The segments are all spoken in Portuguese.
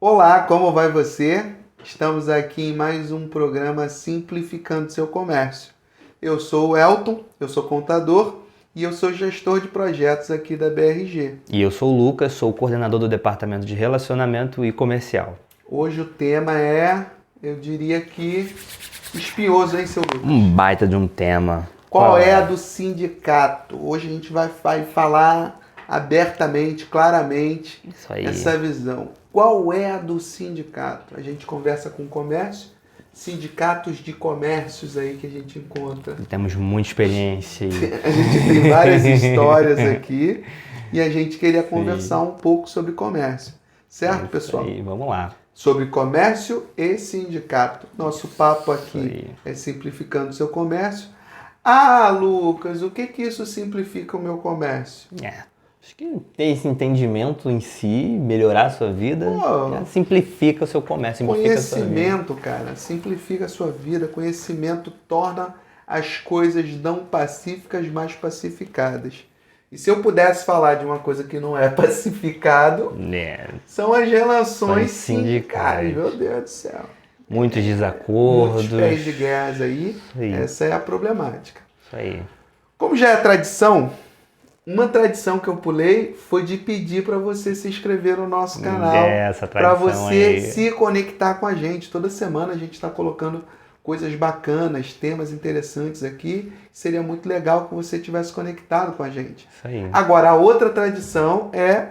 Olá, como vai você? Estamos aqui em mais um programa Simplificando Seu Comércio. Eu sou o Elton, eu sou contador e eu sou gestor de projetos aqui da BRG. E eu sou o Lucas, sou o coordenador do Departamento de Relacionamento e Comercial. Hoje o tema é, eu diria que, espinhoso, hein, seu Lucas? Um baita de um tema. Qual é a do sindicato? Hoje a gente vai falar abertamente, claramente, Isso aí. essa visão. Qual é a do sindicato? A gente conversa com o comércio, sindicatos de comércios aí que a gente encontra. Temos muita experiência. A gente tem várias histórias aqui e a gente queria conversar um pouco sobre comércio. Certo, pessoal? Isso aí, vamos lá. Sobre comércio e sindicato. Nosso papo aqui é simplificando seu comércio. Ah, Lucas, o que isso simplifica o meu comércio? Acho que ter esse entendimento em si, melhorar a sua vida, simplifica o seu comércio, simplifica a sua vida. Conhecimento, cara, simplifica a sua vida. Conhecimento torna as coisas não pacíficas mais pacificadas. E se eu pudesse falar de uma coisa que não é pacificado, são as relações sindicais. Meu Deus do céu. Muitos desacordos. Muitos pés de guerra aí. Essa é a problemática. Isso aí. Como já é tradição, uma tradição que eu pulei foi de pedir para você se inscrever no nosso canal. Para você se conectar com a gente. Toda semana a gente está colocando coisas bacanas, temas interessantes aqui. Seria muito legal que você tivesse conectado com a gente. Isso aí. Agora, a outra tradição é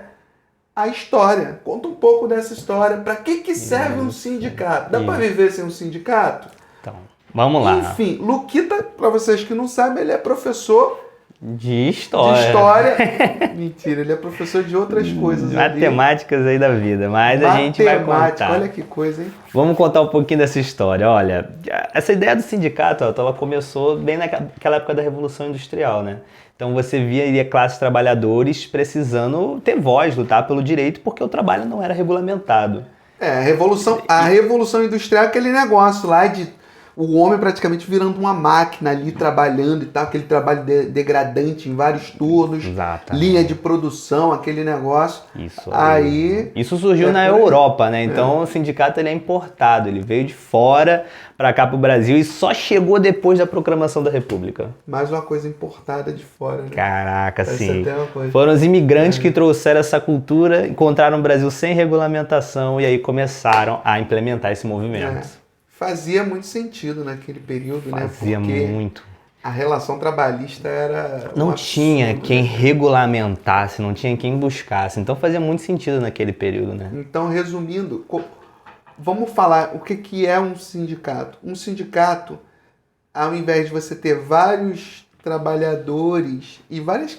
a história. Conta um pouco dessa história. Para que serve um sindicato? Dá para viver sem um sindicato? Então, vamos lá. Enfim, Luquita, para vocês que não sabem, ele é professor de história. De história. Mentira, ele é professor de outras coisas. Matemáticas aí da vida, mas a gente vai contar. Olha que coisa, hein? Vamos contar um pouquinho dessa história. Olha, essa ideia do sindicato, ela começou bem naquela época da Revolução Industrial, né? Então você via classes trabalhadores precisando ter voz, lutar pelo direito, porque o trabalho não era regulamentado. A Revolução Industrial é aquele negócio lá de o homem praticamente virando uma máquina ali, trabalhando e tal, aquele trabalho degradante em vários turnos, linha de produção, aquele negócio. Isso surgiu na Europa, né? Então o sindicato ele é importado, ele veio de fora para cá para o Brasil e só chegou depois da proclamação da República. Mais uma coisa importada de fora, né? Caraca, sim. Foram os imigrantes que trouxeram essa cultura, encontraram o Brasil sem regulamentação e aí começaram a implementar esse movimento. Fazia muito sentido naquele período, né? Fazia muito. A relação trabalhista era... Não tinha quem regulamentasse, não tinha quem buscasse. Então fazia muito sentido naquele período, né? Então, resumindo, vamos falar o que é um sindicato. Um sindicato, ao invés de você ter vários trabalhadores e vários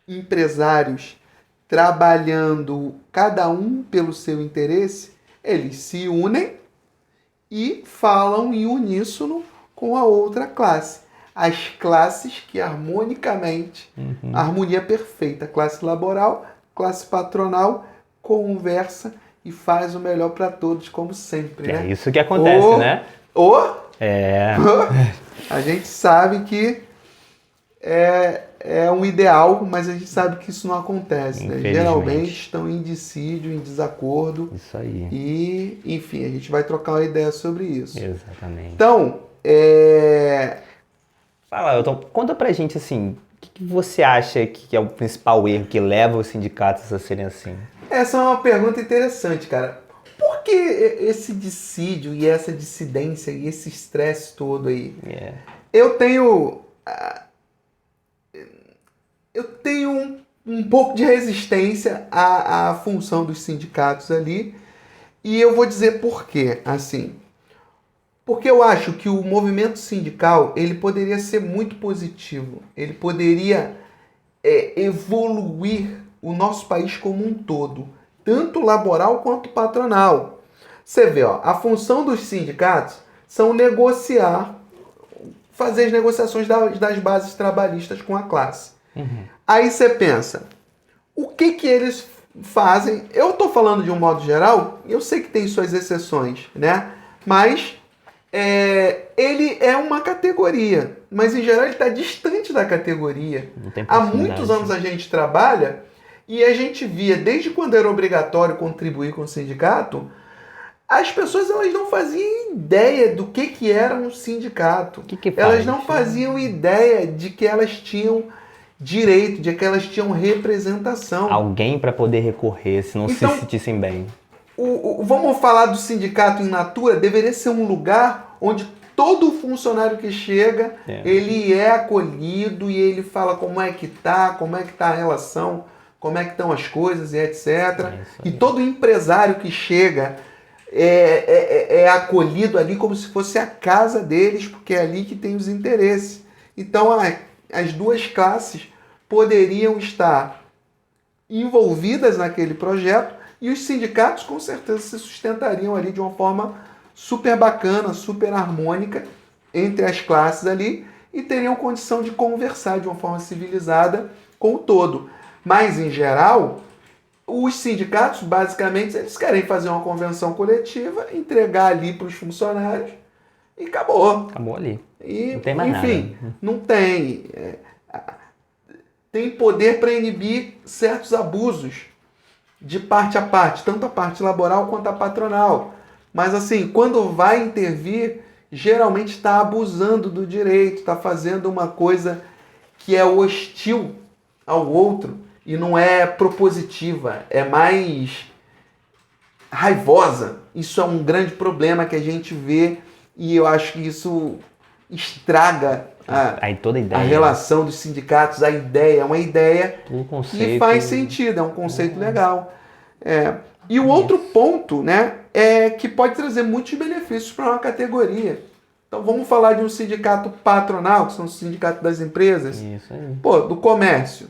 empresários trabalhando, cada um pelo seu interesse, eles se unem e falam em uníssono com a outra classe. As classes que harmonicamente, harmonia perfeita, classe laboral, classe patronal, conversa e faz o melhor para todos, como sempre. É isso que acontece, né? A gente sabe que é um ideal, mas a gente sabe que isso não acontece, né? Geralmente estão em dissídio, em desacordo. Isso aí. E, enfim, a gente vai trocar uma ideia sobre isso. Exatamente. Então, Fala, Elton, conta pra gente, assim, o que você acha que é o principal erro que leva os sindicatos a serem assim? Essa é uma pergunta interessante, cara. Por que esse dissídio e essa dissidência e esse estresse todo aí? Eu tenho um pouco de resistência à função dos sindicatos ali, e eu vou dizer por quê. Assim, porque eu acho que o movimento sindical ele poderia ser muito positivo, ele poderia evoluir o nosso país como um todo, tanto laboral quanto patronal. Você vê, a função dos sindicatos são negociar, fazer as negociações das bases trabalhistas com a classe. Aí você pensa, o que eles fazem? Eu estou falando de um modo geral, eu sei que tem suas exceções, né? Mas ele é uma categoria, mas em geral ele está distante da categoria. Há muitos anos a gente trabalha E a gente via, desde quando era obrigatório contribuir com o sindicato, as pessoas elas não faziam ideia do que era um sindicato. Que elas não faziam ideia de que elas tinham direito, de que elas tinham representação. Alguém para poder recorrer, se não se sentissem bem. Vamos falar do sindicato in natura, deveria ser um lugar onde todo funcionário que chega, ele é acolhido e ele fala como é que tá a relação, como é que estão as coisas e etc. E todo empresário que chega é acolhido ali como se fosse a casa deles, porque é ali que tem os interesses. Então as duas classes poderiam estar envolvidas naquele projeto e os sindicatos com certeza se sustentariam ali de uma forma super bacana, super harmônica entre as classes ali e teriam condição de conversar de uma forma civilizada com o todo. Mas, em geral, os sindicatos, basicamente, eles querem fazer uma convenção coletiva, entregar ali para os funcionários e acabou. Acabou ali. E, não tem mais enfim, nada. Não tem. Tem poder para inibir certos abusos de parte a parte, tanto a parte laboral quanto a patronal. Mas, assim, quando vai intervir, geralmente está abusando do direito, está fazendo uma coisa que é hostil ao outro e não é propositiva, é mais raivosa. Isso é um grande problema que a gente vê e eu acho que isso estraga toda a ideia, a relação dos sindicatos, a ideia. É uma ideia que faz sentido, é um conceito legal. E o outro ponto, né, é que pode trazer muitos benefícios para uma categoria. Então vamos falar de um sindicato patronal, que são os sindicatos das empresas. Isso aí. Do comércio.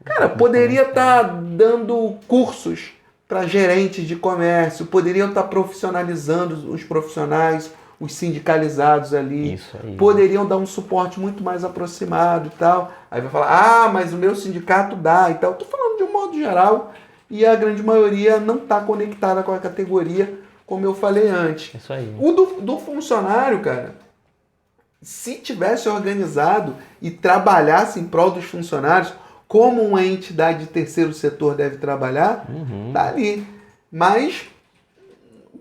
Cara, poderia estar dando cursos para gerentes de comércio, poderiam estar profissionalizando os profissionais, os sindicalizados ali. Isso aí. Poderiam dar um suporte muito mais aproximado e tal. Aí vai falar, mas o meu sindicato dá e tal. Estou falando de um modo geral e a grande maioria não está conectada com a categoria, como eu falei antes. Isso aí. O do funcionário, cara, se tivesse organizado e trabalhasse em prol dos funcionários, como uma entidade de terceiro setor deve trabalhar, tá ali. Mas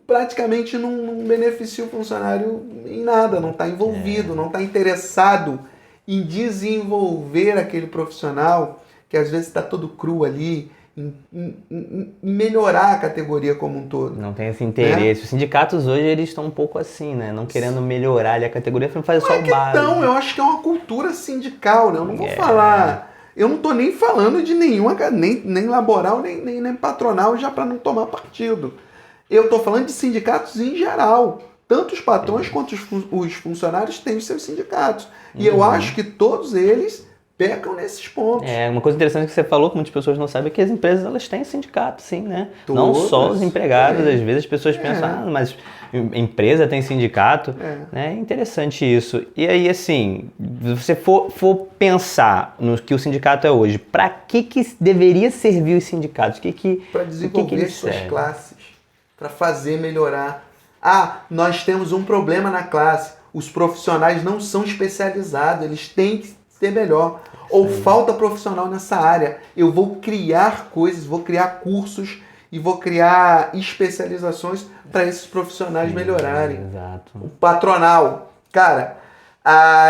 praticamente não beneficia o funcionário em nada, não está envolvido, não está interessado em desenvolver aquele profissional, que às vezes está todo cru ali, em melhorar a categoria como um todo. Não tem esse interesse. Os sindicatos hoje eles estão um pouco assim, né? Não querendo melhorar ali a categoria, para fazer só o básico. Então, eu acho que é uma cultura sindical, né? Eu não vou falar... Eu não estou nem falando de nenhuma, nem laboral, nem patronal, já para não tomar partido. Eu estou falando de sindicatos em geral. Tanto os patrões quanto os funcionários têm os seus sindicatos. E eu acho que todos eles pecam nesses pontos. Uma coisa interessante que você falou, que muitas pessoas não sabem, é que as empresas elas têm sindicato, sim, né? Todas, não só os empregados, às vezes as pessoas pensam, mas empresa tem sindicato. É interessante isso. E aí, assim, se você for pensar no que o sindicato é hoje, para que deveria servir os sindicatos? Para desenvolver as suas classes, para fazer melhorar. Nós temos um problema na classe. Os profissionais não são especializados, eles têm que ser melhor. Ou falta profissional nessa área. Eu vou criar coisas, vou criar cursos e vou criar especializações para esses profissionais melhorarem. Exato. O patronal. Cara,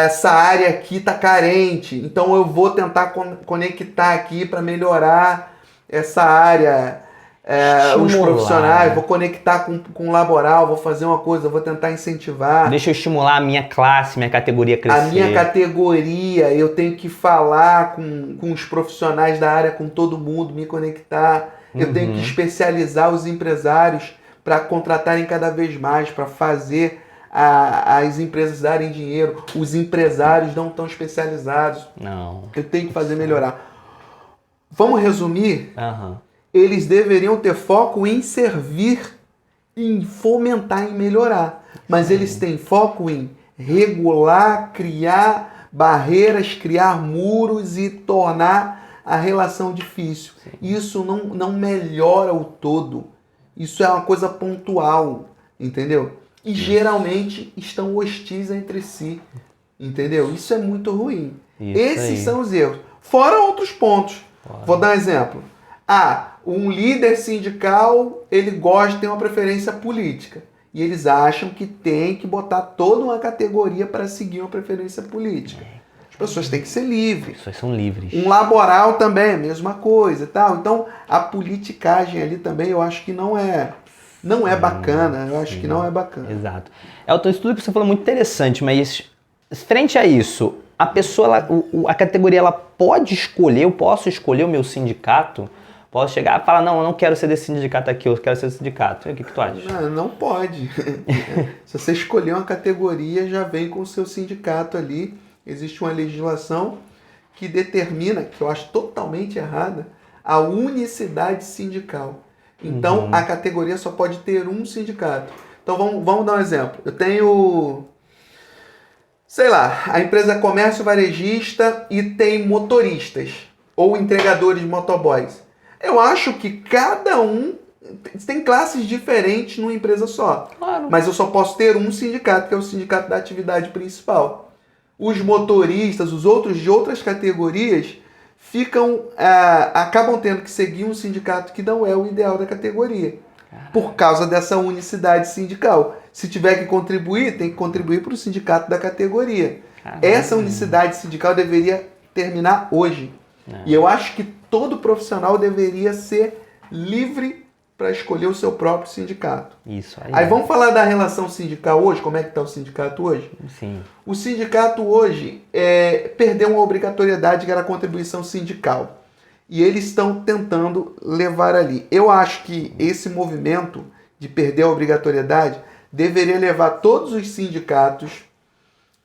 essa área aqui está carente, então eu vou tentar conectar aqui para melhorar essa área. Os profissionais, vou conectar com o laboral, vou fazer uma coisa, vou tentar incentivar. Deixa eu estimular a minha classe, minha categoria crescer. A minha categoria, eu tenho que falar com os profissionais da área, com todo mundo, me conectar. Eu tenho que especializar os empresários para contratarem cada vez mais, para fazer as empresas darem dinheiro. Os empresários não estão especializados. Não. Eu tenho que fazer melhorar. Vamos resumir? Eles deveriam ter foco em servir, em fomentar, em melhorar. Mas eles têm foco em regular, criar barreiras, criar muros e tornar a relação difícil. Isso não melhora o todo. Isso é uma coisa pontual, entendeu? E geralmente estão hostis entre si, entendeu? Isso é muito ruim. Esses são os erros. Fora outros pontos. Vou dar um exemplo. Um líder sindical, ele gosta, tem uma preferência política. E eles acham que tem que botar toda uma categoria para seguir uma preferência política. As pessoas têm que ser livres. As pessoas são livres. Um laboral também, a mesma coisa e tal. Então, a politicagem ali também eu acho que não é bacana. Eu acho que não é bacana. Exato. Elton, isso tudo que você falou é muito interessante, mas frente a isso, a pessoa, a categoria, ela pode escolher, eu posso escolher o meu sindicato? Posso chegar e falar, não, eu não quero ser desse sindicato aqui, eu quero ser desse sindicato. E o que tu acha? Não pode. Se você escolher uma categoria, já vem com o seu sindicato ali. Existe uma legislação que determina, que eu acho totalmente errada, a unicidade sindical. Então, a categoria só pode ter um sindicato. Então, vamos dar um exemplo. Eu tenho, sei lá, a empresa comércio varejista e tem motoristas ou entregadores de motoboys. Eu acho que cada um tem classes diferentes numa empresa só. Claro. Mas eu só posso ter um sindicato, que é o sindicato da atividade principal. Os motoristas, os outros de outras categorias, acabam tendo que seguir um sindicato que não é o ideal da categoria. Por causa dessa unicidade sindical. Se tiver que contribuir, tem que contribuir para o sindicato da categoria. Essa unicidade sindical deveria terminar hoje. E eu acho que todo profissional deveria ser livre para escolher o seu próprio sindicato. Isso aí. Aí vamos falar da relação sindical hoje, como é que está o sindicato hoje? Sim. O sindicato hoje perdeu uma obrigatoriedade que era a contribuição sindical. E eles estão tentando levar ali. Eu acho que esse movimento de perder a obrigatoriedade deveria levar todos os sindicatos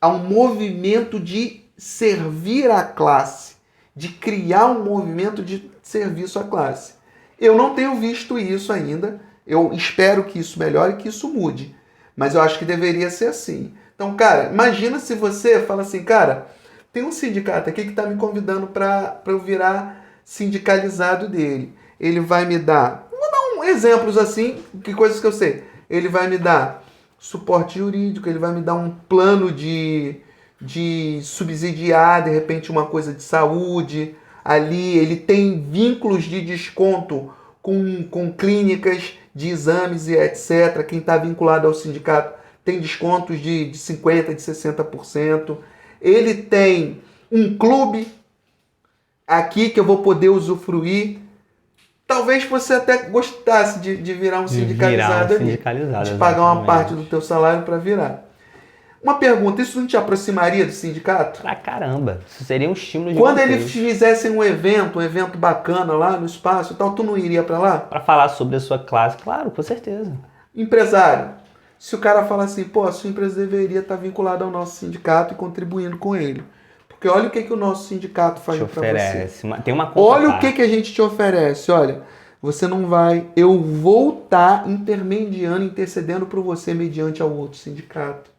a um movimento de servir à classe, de criar um movimento de serviço à classe. Eu não tenho visto isso ainda. Eu espero que isso melhore, que isso mude. Mas eu acho que deveria ser assim. Então, cara, imagina se você fala assim, cara, tem um sindicato aqui que está me convidando para eu virar sindicalizado dele. Ele vai me dar, vou dar exemplos assim, que coisas que eu sei. Ele vai me dar suporte jurídico, ele vai me dar um plano de subsidiar, de repente, uma coisa de saúde. Ali ele tem vínculos de desconto com clínicas de exames e etc. Quem está vinculado ao sindicato tem descontos de 50%, de 60%. Ele tem um clube aqui que eu vou poder usufruir. Talvez você até gostasse de virar um sindicalizado ali. De pagar uma parte do teu salário para virar. Uma pergunta, isso não te aproximaria do sindicato? Pra caramba, isso seria um estímulo de Quando eles fizessem um evento bacana lá no espaço e tal, tu não iria para lá? Para falar sobre a sua classe, claro, com certeza. Empresário, se o cara fala assim, pô, a sua empresa deveria estar vinculada ao nosso sindicato e contribuindo com ele. Porque olha o que o nosso sindicato faz para você. Tem uma olha o que a gente te oferece, olha. Você não vai, eu vou estar intermediando, intercedendo por você mediante ao outro sindicato.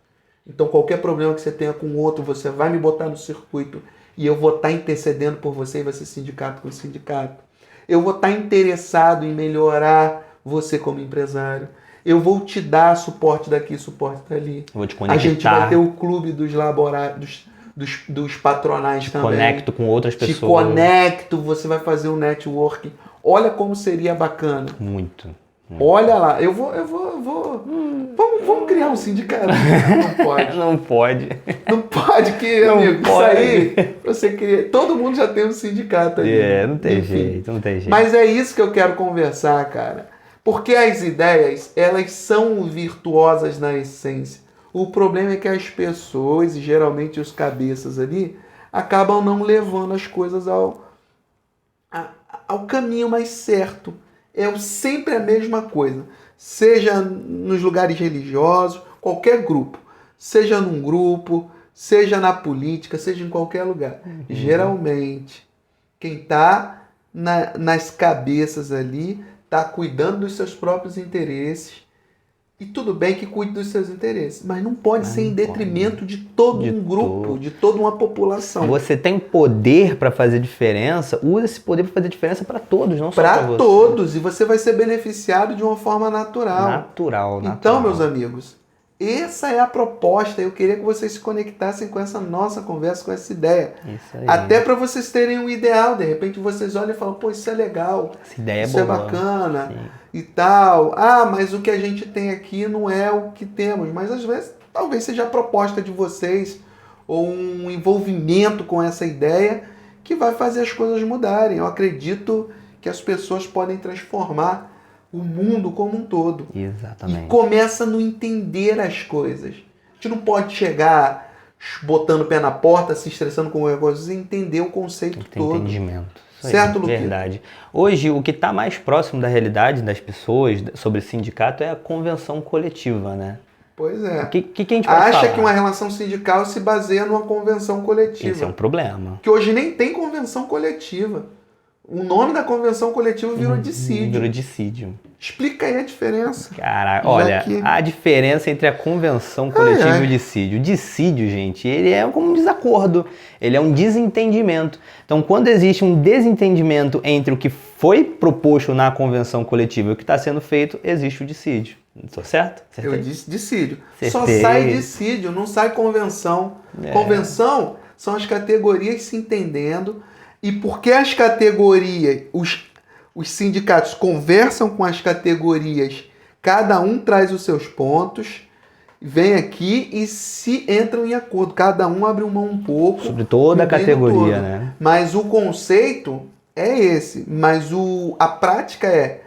Então, qualquer problema que você tenha com o outro, você vai me botar no circuito e eu vou estar intercedendo por você e vai ser sindicato com sindicato. Eu vou estar interessado em melhorar você como empresário. Eu vou te dar suporte daqui, suporte dali. Vou te conectar. A gente vai ter o clube dos laboratórios, dos patronais também. Conecto com outras pessoas. Te conecto, você vai fazer um networking. Olha como seria bacana. Muito. Olha lá, Vamos criar um sindicato. Não pode. Não pode. Não pode, que, não amigo, pode. Isso aí, você cria. Todo mundo já tem um sindicato ali. Não tem jeito, não tem jeito. Mas é isso que eu quero conversar, cara. Porque as ideias, elas são virtuosas na essência. O problema é que as pessoas, e geralmente os cabeças ali, acabam não levando as coisas ao caminho mais certo. É sempre a mesma coisa. Seja nos lugares religiosos, qualquer grupo. Seja num grupo, seja na política, seja em qualquer lugar. Geralmente, quem está nas cabeças ali está cuidando dos seus próprios interesses. E tudo bem que cuide dos seus interesses, mas não pode ser em detrimento de todo um grupo, de toda uma população. Você tem poder para fazer diferença, usa esse poder para fazer diferença para todos, não só para você. Para todos, e você vai ser beneficiado de uma forma natural. Natural. Então, meus amigos, Essa é a proposta. Eu queria que vocês se conectassem com essa nossa conversa, com essa ideia. Isso aí. Até para vocês terem um ideal. De repente vocês olham e falam, pô, isso é legal. Essa ideia Isso é é boa. bacana. Sim. E tal. Ah, mas o que a gente tem aqui não é o que temos. Mas às vezes talvez seja a proposta de vocês ou um envolvimento com essa ideia que vai fazer as coisas mudarem. Eu acredito que as pessoas podem transformar o mundo como um todo. Exatamente. E começa no entender as coisas. A gente não pode chegar botando o pé na porta, se estressando com qualquer coisa, sem entender o conceito todo. Entendimento. Isso Certo, aí, Luquinha? verdade. Hoje, o que está mais próximo da realidade das pessoas sobre sindicato é a convenção coletiva, né? Pois é. O que a gente pode Acha falar? que uma relação sindical se baseia numa convenção coletiva. Esse é um problema. Que hoje nem tem convenção coletiva. O nome da convenção coletiva virou dissídio. Virou dissídio. Explica aí a diferença. Caraca, olha, que- a diferença entre a convenção coletiva Ai. e o dissídio. O dissídio, gente, ele é como um desacordo, ele é um desentendimento. Então, quando existe um desentendimento entre o que foi proposto na convenção coletiva e o que está sendo feito, existe o dissídio. Estou certo? Eu disse dissídio. Só Certeza. sai dissídio, não sai convenção. É. Convenção são as categorias se entendendo. E porque as categorias, os sindicatos conversam com as categorias, cada um traz os seus pontos, vem aqui e se entram em acordo. Cada um abre mão um pouco. Sobre toda a no bem do categoria, todo. né? Mas o conceito é esse. Mas a prática é: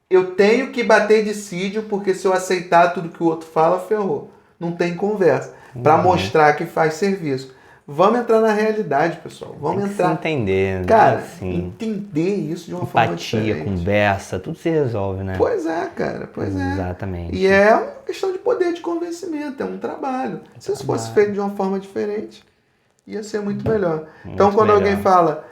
eu tenho que bater dissídio, porque se eu aceitar tudo que o outro fala, ferrou. Não tem conversa. Para mostrar que faz serviço. Vamos entrar na realidade, pessoal. Vamos Tem que entrar. se entender, né? Cara, Assim, entender isso de uma forma empatia, diferente. conversa, tudo se resolve, né? Pois é, cara. Pois é. Exatamente. E é uma questão de poder de convencimento. É um trabalho. Se isso fosse feito de uma forma diferente, ia ser muito melhor. Então, quando melhor. alguém fala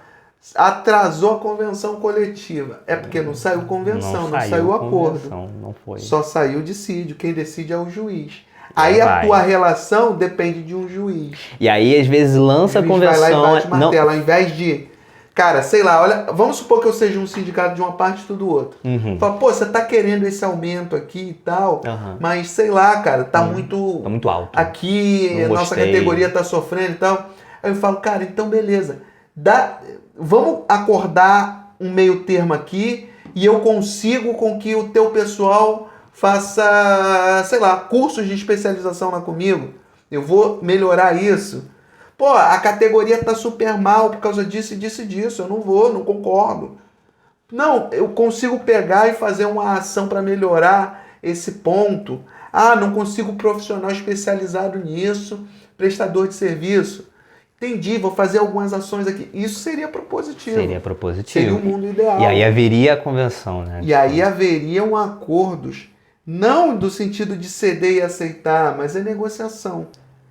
atrasou a convenção coletiva, é porque não saiu convenção, não saiu acordo. convenção, não foi. Só saiu o dissídio. Quem decide é o juiz. Aí a Vai. tua relação depende de um juiz. E aí, às vezes, lança a O juiz vai lá e convenção. bate martelo, ao invés de... Cara, sei lá, olha, vamos supor que eu seja um sindicato de uma parte e tu do outro. Uhum. Fala, pô, você tá querendo esse aumento aqui e tal, Aham. mas sei lá, cara, tá muito... Tá muito alto. Aqui, Não nossa gostei. categoria tá sofrendo e tal. Aí eu falo, cara, então beleza. Vamos acordar um meio termo aqui e eu consigo com que o teu pessoal faça, sei lá, cursos de especialização lá comigo. Eu vou melhorar isso. Pô, a categoria tá super mal por causa disso e disso e disso. Eu não vou, não concordo. Não, eu consigo pegar e fazer uma ação para melhorar esse ponto. Ah, não consigo profissional especializado nisso, prestador de serviço. Entendi, vou fazer algumas ações aqui. Isso seria propositivo. Seria propositivo. Seria o mundo ideal. E aí haveria a convenção, né? E aí haveriam acordos, não do sentido de ceder e aceitar, mas é negociação.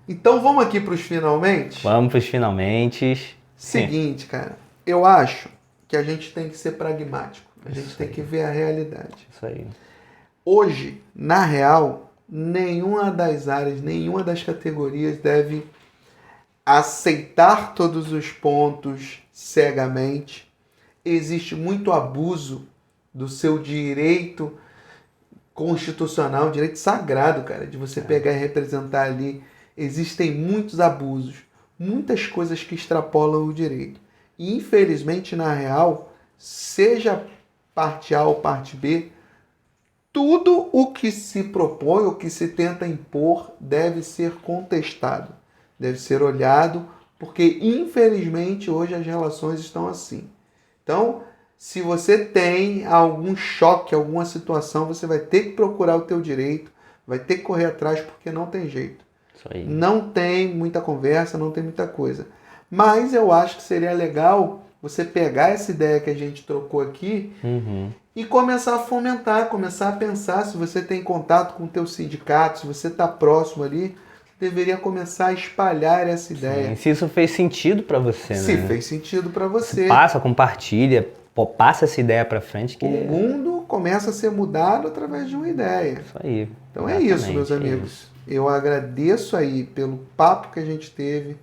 Então vamos aqui para os finalmente? Vamos pros finalmente. Seguinte, cara, eu acho que a gente tem que ser pragmático. A gente tem que ver a realidade. Isso aí. Hoje, na real, nenhuma das áreas, nenhuma das categorias deve aceitar todos os pontos cegamente. Existe muito abuso do seu direito constitucional, direito sagrado, cara, de você pegar e representar ali. Existem muitos abusos, muitas coisas que extrapolam o direito. E, infelizmente, na real, seja parte A ou parte B, tudo o que se propõe, o que se tenta impor, deve ser contestado, deve ser olhado, porque, infelizmente, hoje as relações estão assim. Então, se você tem algum choque, alguma situação, você vai ter que procurar o teu direito, vai ter que correr atrás, porque não tem jeito. Isso aí. Não tem muita conversa, não tem muita coisa. Mas eu acho que seria legal você pegar essa ideia que a gente trocou aqui Uhum. e começar a fomentar, começar a pensar. Se você tem contato com o teu sindicato, se você está próximo ali, deveria começar a espalhar essa ideia. E se isso fez sentido pra você, Se né? fez sentido para você. Passa, compartilha, passa essa ideia pra frente que O mundo começa a ser mudado através de uma ideia. isso aí. Então é isso, meus Exatamente, amigos. isso. Eu agradeço aí pelo papo que a gente teve.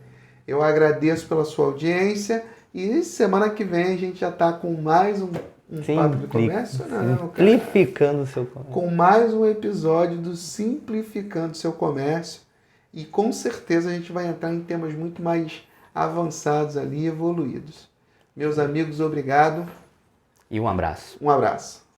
Eu agradeço pela sua audiência. E semana que vem a gente já está com mais Um papo de comércio? Não, cara. Simplificando o seu comércio. Com mais um episódio do Simplificando Seu Comércio. E com certeza a gente vai entrar em temas muito mais avançados ali, evoluídos. Meus amigos, obrigado. E um abraço. Um abraço.